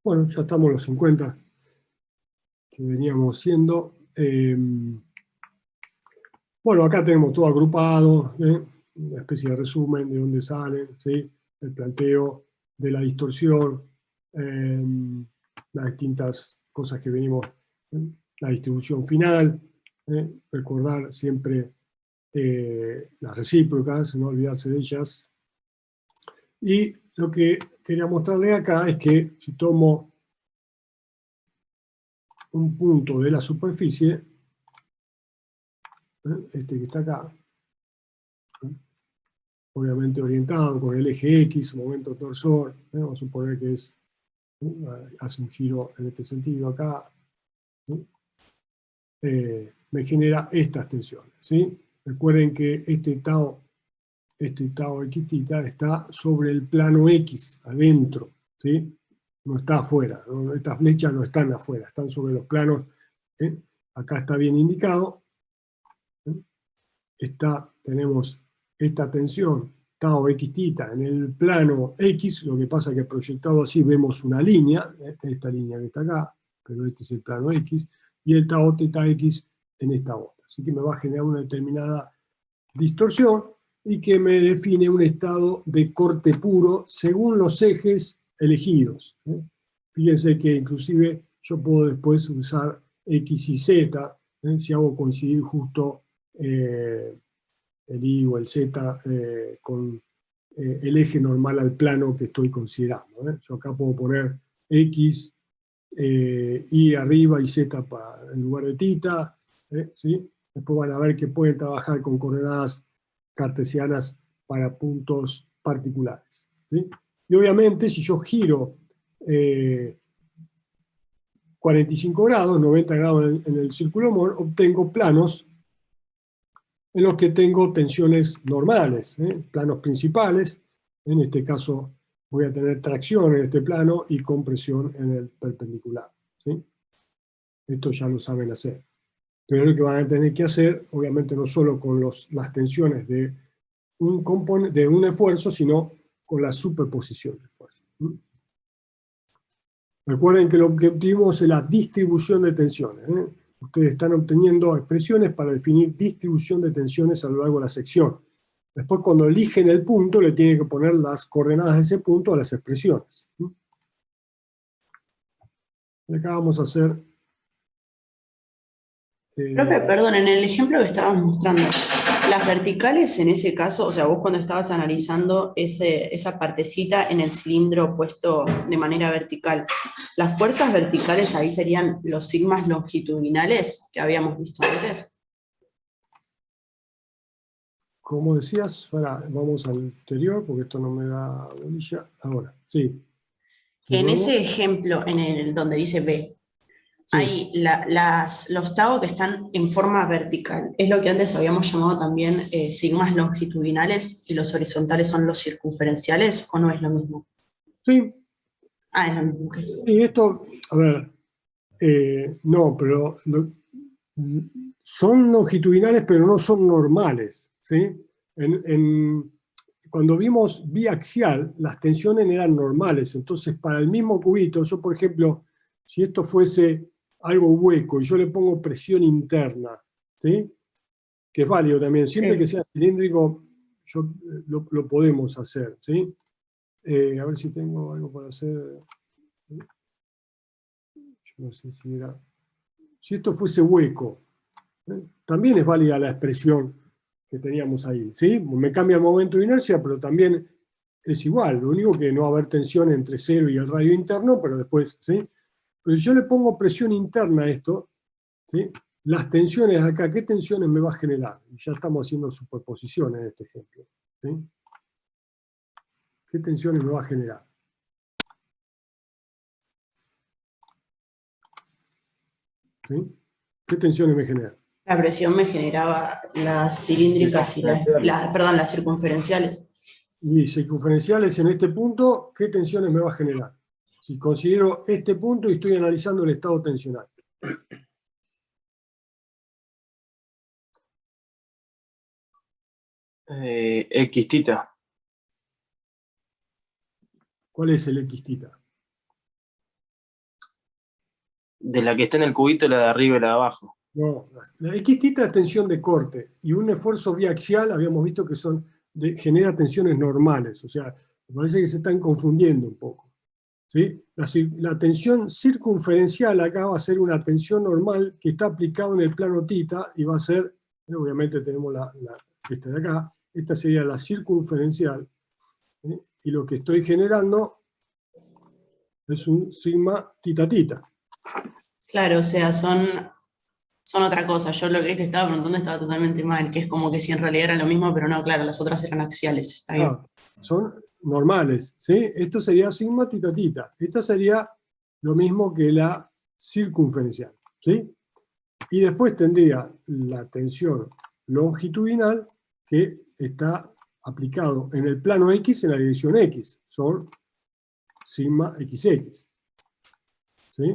Bueno, ya estamos en los 50 que veníamos siendo. Bueno, acá tenemos todo agrupado, una especie de resumen de dónde salen, ¿sí? El planteo de la distorsión, las distintas cosas que venimos, la distribución final, recordar siempre las recíprocas, no olvidarse de ellas. Y lo que quería mostrarle acá es que si tomo un punto de la superficie, este que está acá, obviamente orientado con el eje X, momento torsor, vamos a suponer que es, hace un giro en este sentido acá, me genera estas tensiones, ¿sí? Recuerden que este tau x θ está sobre el plano X, adentro, ¿sí? No está afuera, ¿no? Estas flechas no están afuera, están sobre los planos, ¿eh? Acá está bien indicado, tenemos esta tensión tau x θ en el plano X, lo que pasa es que proyectado así vemos una línea, esta línea que está acá, pero este es el plano X, y el tau θ x en esta otra. Así que me va a generar una determinada distorsión y que me define un estado de corte puro según los ejes elegidos. Fíjense que inclusive yo puedo después usar X y Z, si hago coincidir justo el Y o el Z con el eje normal al plano que estoy considerando. Yo acá puedo poner X, Y arriba y Z en lugar de tita, ¿sí? Después van a ver que pueden trabajar con coordenadas cartesianas para puntos particulares, ¿sí? Y obviamente si yo giro 45 grados, 90 grados en el círculo Mohr, obtengo planos en los que tengo tensiones normales, planos principales. En este caso voy a tener tracción en este plano y compresión en el perpendicular, ¿sí? Esto ya lo saben hacer. Pero lo que van a tener que hacer, obviamente no solo con las tensiones de un esfuerzo, sino con la superposición de esfuerzo. Recuerden que el objetivo es la distribución de tensiones. Ustedes están obteniendo expresiones para definir distribución de tensiones a lo largo de la sección. Después, cuando eligen el punto, le tienen que poner las coordenadas de ese punto a las expresiones. Y acá vamos a hacer... Profe, perdón, en el ejemplo que estabas mostrando, las verticales en ese caso, o sea, vos cuando estabas analizando esa partecita en el cilindro puesto de manera vertical, ¿las fuerzas verticales ahí serían los sigmas longitudinales que habíamos visto antes? como decías, ahora vamos al exterior, porque esto no me da bolilla. Ahora, sí. De En nuevo, ese ejemplo, en el donde dice B, sí. hay los tau que están en forma vertical. Es lo que antes habíamos llamado también sigmas longitudinales y los horizontales son los circunferenciales, ¿o no es lo mismo? Sí, Ah, es lo mismo. y esto, a ver, no, pero son longitudinales, pero no son normales, ¿sí? Cuando vimos biaxial, las tensiones eran normales, entonces para el mismo cubito, yo por ejemplo, si esto fuese algo hueco y yo le pongo presión interna, ¿sí? Que es válido también, siempre que Sí. sea cilíndrico, lo podemos hacer, ¿sí? A ver si tengo algo para hacer. Yo no sé si era... Si esto fuese hueco, también es válida la expresión que teníamos ahí, ¿sí? Me cambia el momento de inercia, pero también es igual, lo único que no va a haber tensión entre cero y el radio interno, pero después, ¿sí? Pero si yo le pongo presión interna a esto, ¿sí? Las tensiones acá, ¿qué tensiones me va a generar? Ya estamos haciendo superposiciones en este ejemplo, ¿sí? ¿Qué tensiones me va a generar? ¿Sí? ¿Qué tensiones me generan? La presión me generaba las cilíndricas y perdón, las circunferenciales. Y circunferenciales en este punto, ¿qué tensiones me va a generar? Si considero este punto y estoy analizando el estado tensional. X tita. ¿Cuál es el X θ? De la que está en el cubito, la de arriba y la de abajo. No, la X-tita es tensión de corte, y un esfuerzo biaxial habíamos visto que genera tensiones normales, o sea, me parece que se están confundiendo un poco. ¿Sí? La tensión circunferencial acá va a ser una tensión normal que está aplicada en el plano tita, y va a ser, obviamente tenemos esta de acá, esta sería la circunferencial, ¿sí? Y lo que estoy generando es un sigma tita-tita. Claro, o sea, son otra cosa. Yo lo que te estaba preguntando estaba totalmente mal, que es como que si en realidad era lo mismo, pero no, claro, las otras eran axiales, está bien. Ah, son normales, ¿sí? Esto sería sigma tita-tita. Esta sería lo mismo que la circunferencial, ¿sí? Y después tendría la tensión longitudinal, que está aplicado en el plano X en la dirección X. Son sigma XX. ¿Sí?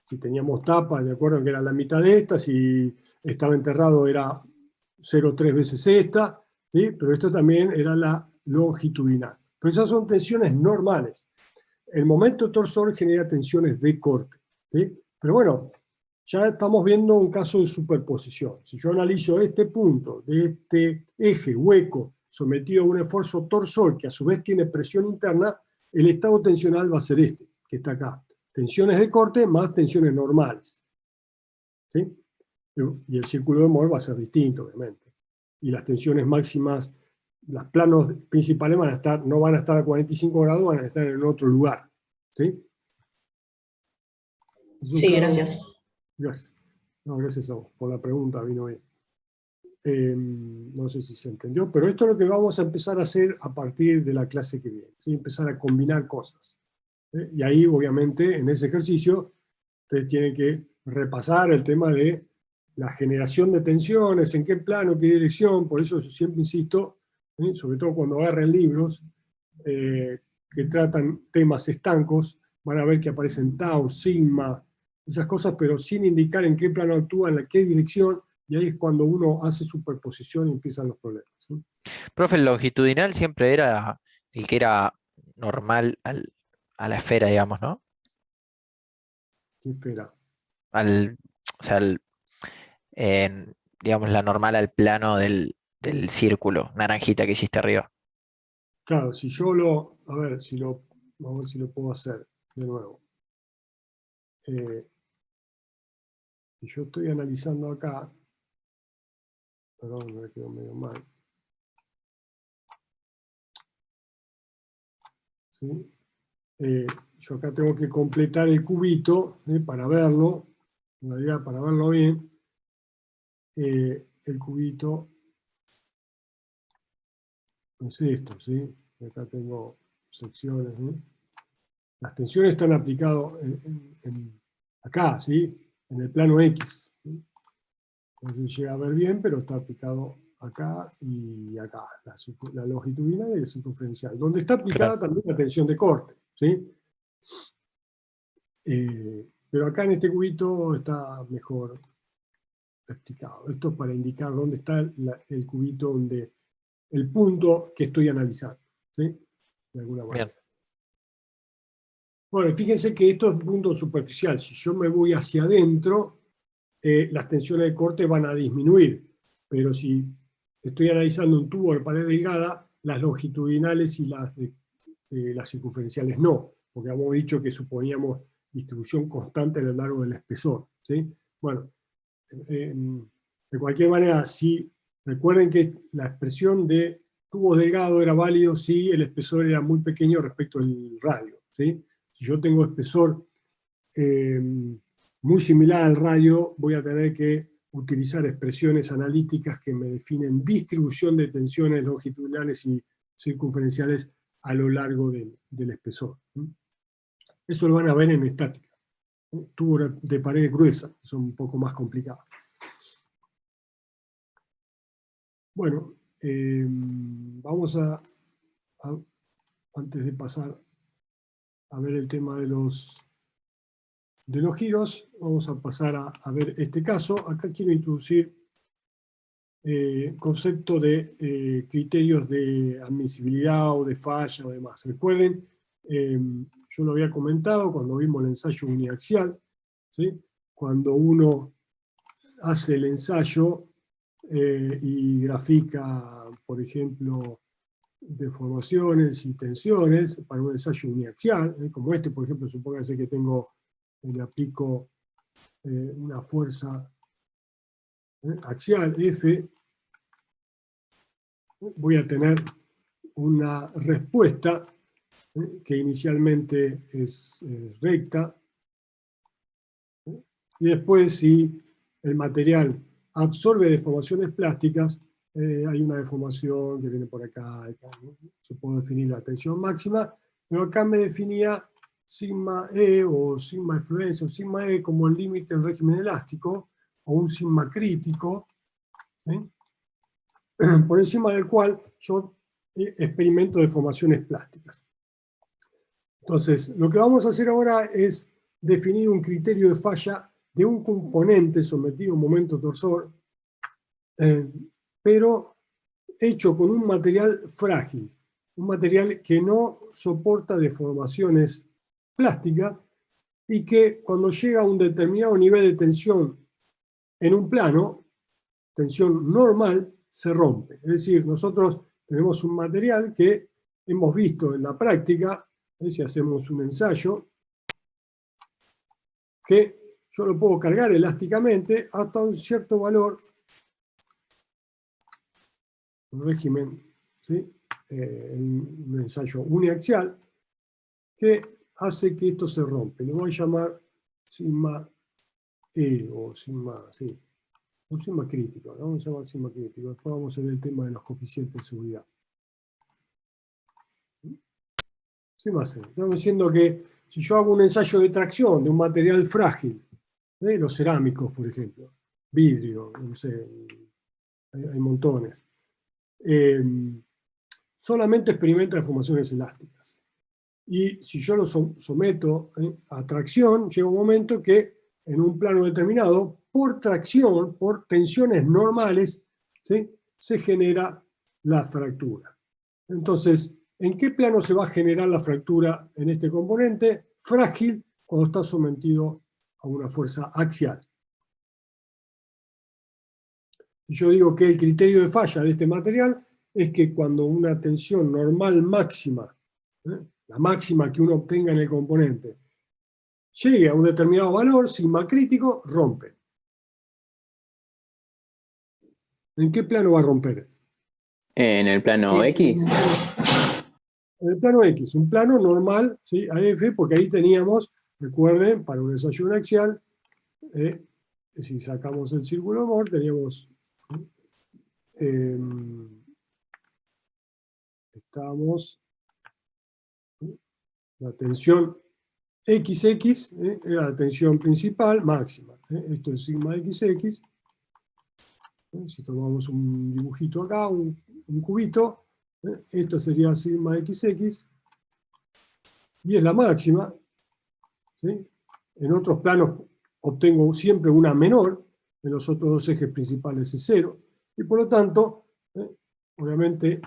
Si teníamos tapa, de acuerdo que era la mitad de esta, si estaba enterrado era 0,3 veces esta, ¿sí? Pero esto también era la longitudinal. Pero esas son tensiones normales. El momento torsor genera tensiones de corte, ¿sí? Pero bueno, ya estamos viendo un caso de superposición. Si yo analizo este punto de este eje hueco sometido a un esfuerzo torsor que a su vez tiene presión interna, el estado tensional va a ser este, que está acá. Tensiones de corte más tensiones normales, ¿sí? Y el círculo de Mohr va a ser distinto, obviamente. Y las tensiones máximas, los planos principales no van a estar a 45 grados, van a estar en otro lugar, ¿sí? Sí, gracias. Gracias. No, gracias a vos por la pregunta, vino bien. No sé si se entendió, pero esto es lo que vamos a empezar a hacer a partir de la clase que viene, ¿sí? Empezar a combinar cosas. Y ahí, obviamente, en ese ejercicio, ustedes tienen que repasar el tema de la generación de tensiones, en qué plano, qué dirección. Por eso yo siempre insisto, sobre todo cuando agarren libros que tratan temas estancos, van a ver que aparecen tau, sigma, esas cosas, pero sin indicar en qué plano actúan, en qué dirección, y ahí es cuando uno hace superposición y empiezan los problemas, ¿sí? Profe, el longitudinal siempre era el que era normal a la esfera, digamos, ¿no? ¿Qué esfera? Al, o sea, digamos, la normal al plano del círculo, naranjita que hiciste arriba. Claro, si yo a ver vamos a ver si lo puedo hacer de nuevo. Si yo estoy analizando acá, perdón, me quedó medio mal. ¿Sí? Yo acá tengo que completar el cubito, ¿sí? Para verlo, en realidad para verlo bien, el cubito es esto, ¿sí? Acá tengo secciones, ¿sí? Las tensiones están aplicadas acá, ¿sí? En el plano X, ¿sí? No se llega a ver bien, pero está aplicado acá y acá, la longitudinal y la circunferencial, donde está aplicada Claro. también la tensión de corte, ¿sí? Pero acá en este cubito está mejor explicado. Esto es para indicar dónde está el cubito, el punto que estoy analizando, ¿sí? De alguna manera. Bien. Bueno, fíjense que esto es un punto superficial. Si yo me voy hacia adentro, las tensiones de corte van a disminuir. Pero si estoy analizando un tubo de pared delgada, las longitudinales y las circunferenciales no, porque hemos dicho que suponíamos distribución constante a lo largo del espesor, ¿sí? Bueno, de cualquier manera, recuerden que la expresión de tubos delgados era válido si el espesor era muy pequeño respecto al radio, ¿sí? Si yo tengo espesor muy similar al radio, voy a tener que utilizar expresiones analíticas que me definen distribución de tensiones longitudinales y circunferenciales a lo largo del espesor. Eso lo van a ver en estática. Tubos de pared gruesa son un poco más complicados. Bueno, vamos antes de pasar a ver el tema de los giros, vamos a pasar a ver este caso. Acá quiero introducir concepto de criterios de admisibilidad o de falla o demás. Recuerden, yo lo había comentado cuando vimos el ensayo uniaxial, ¿sí? cuando uno hace el ensayo y grafica, por ejemplo, deformaciones y tensiones para un ensayo uniaxial, como este, por ejemplo, supóngase que le aplico una fuerza axial F, voy a tener una respuesta que inicialmente es recta, y después si el material absorbe deformaciones plásticas, hay una deformación que viene por acá, ¿no? Se puede definir la tensión máxima, pero acá me definía sigma E o sigma de fluencia o sigma E como el límite del régimen elástico, o un sigma crítico, ¿sí? Por encima del cual yo experimento deformaciones plásticas. Entonces, lo que vamos a hacer ahora es definir un criterio de falla de un componente sometido a un momento torsor, pero hecho con un material frágil, un material que no soporta deformaciones plásticas y que cuando llega a un determinado nivel de tensión en un plano, tensión normal, se rompe. Es decir, nosotros tenemos un material que hemos visto en la práctica, si hacemos un ensayo, que yo lo puedo cargar elásticamente hasta un cierto valor, un régimen, ¿sí? Un ensayo uniaxial, que hace que esto se rompe. Le voy a llamar sigma E o sigma, sí, un sigma crítico, ¿no? Vamos a llamar sigma crítico. Después vamos a ver el tema de los coeficientes de seguridad. Sigma C. Estamos diciendo que si yo hago un ensayo de tracción de un material frágil, los cerámicos, por ejemplo, vidrio, no sé, hay montones, solamente experimenta deformaciones elásticas. Y si yo lo someto a tracción, llega un momento que en un plano determinado, por tracción, por tensiones normales, ¿sí?, se genera la fractura. Entonces, ¿en qué plano se va a generar la fractura en este componente? Frágil, cuando está sometido a una fuerza axial. Yo digo que el criterio de falla de este material es que cuando una tensión normal máxima, la máxima que uno obtenga en el componente, llegue a un determinado valor, sigma crítico, rompe. ¿En qué plano va a romper? En el plano X. En el plano X, un plano normal, ¿sí?, AF, porque ahí teníamos, recuerden, para un ensayo uniaxial, si sacamos el círculo de Mohr, teníamos, la tensión XX, era la tensión principal máxima. Esto es sigma XX. Si tomamos un dibujito acá, un cubito, esta sería sigma XX, y es la máxima, ¿sí? En otros planos obtengo siempre una menor, en los otros dos ejes principales es 0, y por lo tanto, obviamente,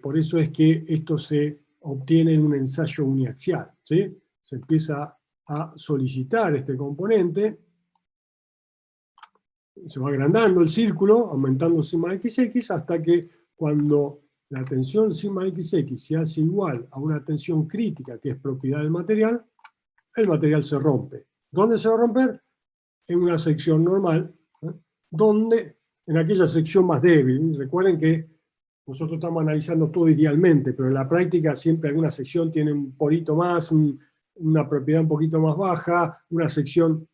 por eso es que esto se obtiene en un ensayo uniaxial, ¿sí? Se empieza a solicitar este componente, se va agrandando el círculo, aumentando sigma XX, hasta que cuando la tensión sigma XX se hace igual a una tensión crítica, que es propiedad del material, el material se rompe. ¿Dónde se va a romper? En una sección normal, donde, en aquella sección más débil. Recuerden que nosotros estamos analizando todo idealmente, pero en la práctica siempre alguna sección tiene un porito más, una propiedad un poquito más baja, una sección,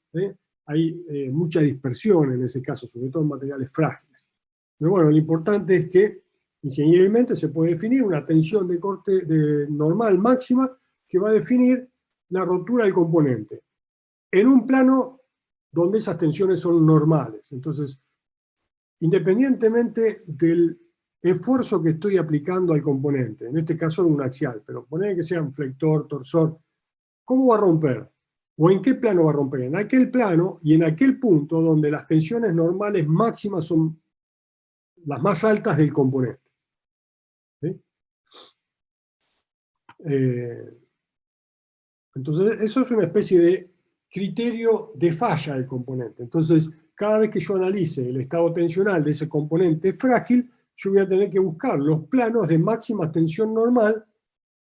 hay mucha dispersión en ese caso, sobre todo en materiales frágiles. Pero bueno, lo importante es que ingenierilmente se puede definir una tensión de corte normal máxima que va a definir la rotura del componente en un plano donde esas tensiones son normales. Entonces, independientemente del esfuerzo que estoy aplicando al componente, en este caso un axial, pero poner que sea un flector, torsor, ¿cómo va a romper? ¿O en qué plano va a romper? En aquel plano y en aquel punto donde las tensiones normales máximas son las más altas del componente. ¿Sí? Entonces, eso es una especie de criterio de falla del componente. Entonces, cada vez que yo analice el estado tensional de ese componente frágil, yo voy a tener que buscar los planos de máxima tensión normal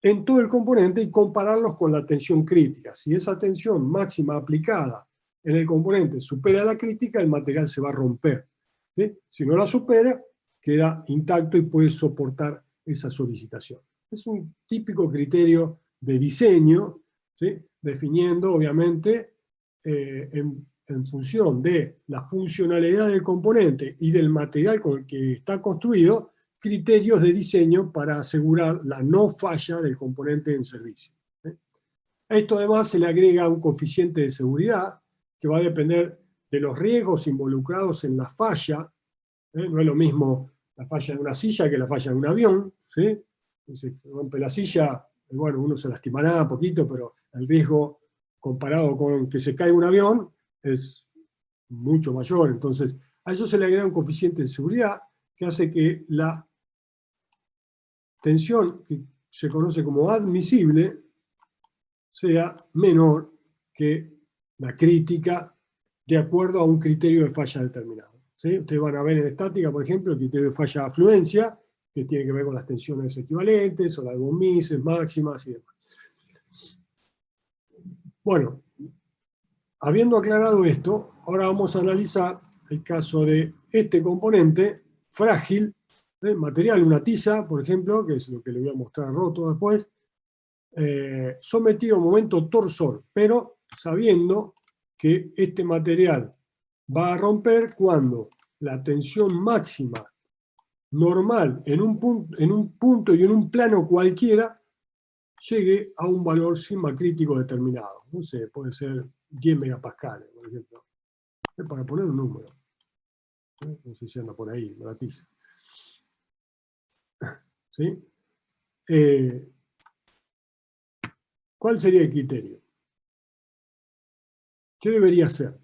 en todo el componente y compararlos con la tensión crítica. Si esa tensión máxima aplicada en el componente supera la crítica, el material se va a romper, ¿sí? Si no la supera, queda intacto y puede soportar esa solicitación. Es un típico criterio de diseño, ¿sí? Definiendo, obviamente, en función de la funcionalidad del componente y del material con el que está construido, criterios de diseño para asegurar la no falla del componente en servicio. A esto además se le agrega un coeficiente de seguridad que va a depender de los riesgos involucrados en la falla. No es lo mismo la falla de una silla que la falla de un avión, ¿sí? Si se rompe la silla, bueno, uno se lastimará un poquito, pero el riesgo comparado con que se caiga un avión es mucho mayor. Entonces, a eso se le agrega un coeficiente de seguridad que hace que la tensión, que se conoce como admisible, sea menor que la crítica de acuerdo a un criterio de falla determinado, ¿sí? Ustedes van a ver en estática, por ejemplo, el criterio de falla de afluencia, que tiene que ver con las tensiones equivalentes, o las von Mises máximas y demás. Bueno, habiendo aclarado esto, ahora vamos a analizar el caso de este componente frágil, material, una tiza, por ejemplo, que es lo que le voy a mostrar roto después, sometido a un momento torsor, pero sabiendo que este material va a romper cuando la tensión máxima normal en un punto y en un plano cualquiera llegue a un valor sigma crítico determinado. No sé, puede ser 10 megapascales, por ejemplo. Es para poner un número. No sé si anda por ahí, la tiza. ¿Sí? ¿Cuál sería el criterio? ¿Qué debería hacer?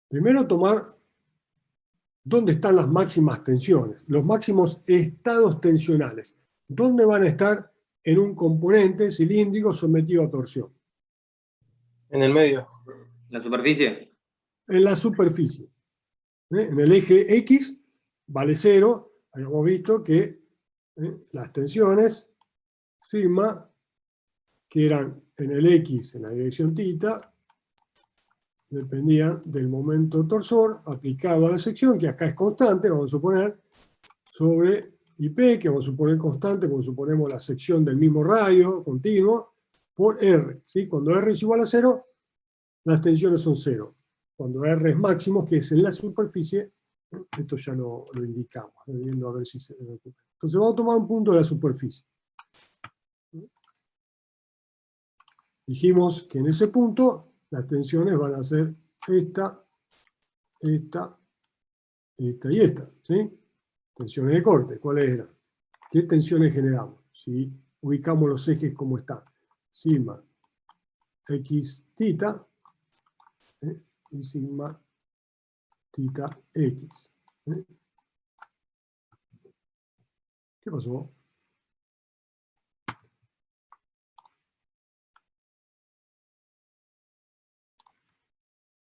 Primero tomar dónde están las máximas tensiones, los máximos estados tensionales. ¿Dónde van a estar en un componente cilíndrico sometido a torsión? En el medio. ¿La superficie? En la superficie. En el eje X vale 0. Habíamos visto que las tensiones sigma, que eran en el X, en la dirección θ, dependían del momento torsor aplicado a la sección, que acá es constante, vamos a suponer, sobre IP, que vamos a suponer constante, porque suponemos la sección del mismo radio continuo, por R. ¿Sí? Cuando R es igual a 0, las tensiones son 0. Cuando R es máximo, que es en la superficie, esto ya lo indicamos, viendo a ver si se recupera. Entonces vamos a tomar un punto de la superficie. Dijimos que en ese punto las tensiones van a ser esta y esta, ¿sí? Tensiones de corte, ¿cuáles eran? ¿Qué tensiones generamos? Si ubicamos los ejes como están. Sigma x θ y sigma θ x. ¿Qué pasó?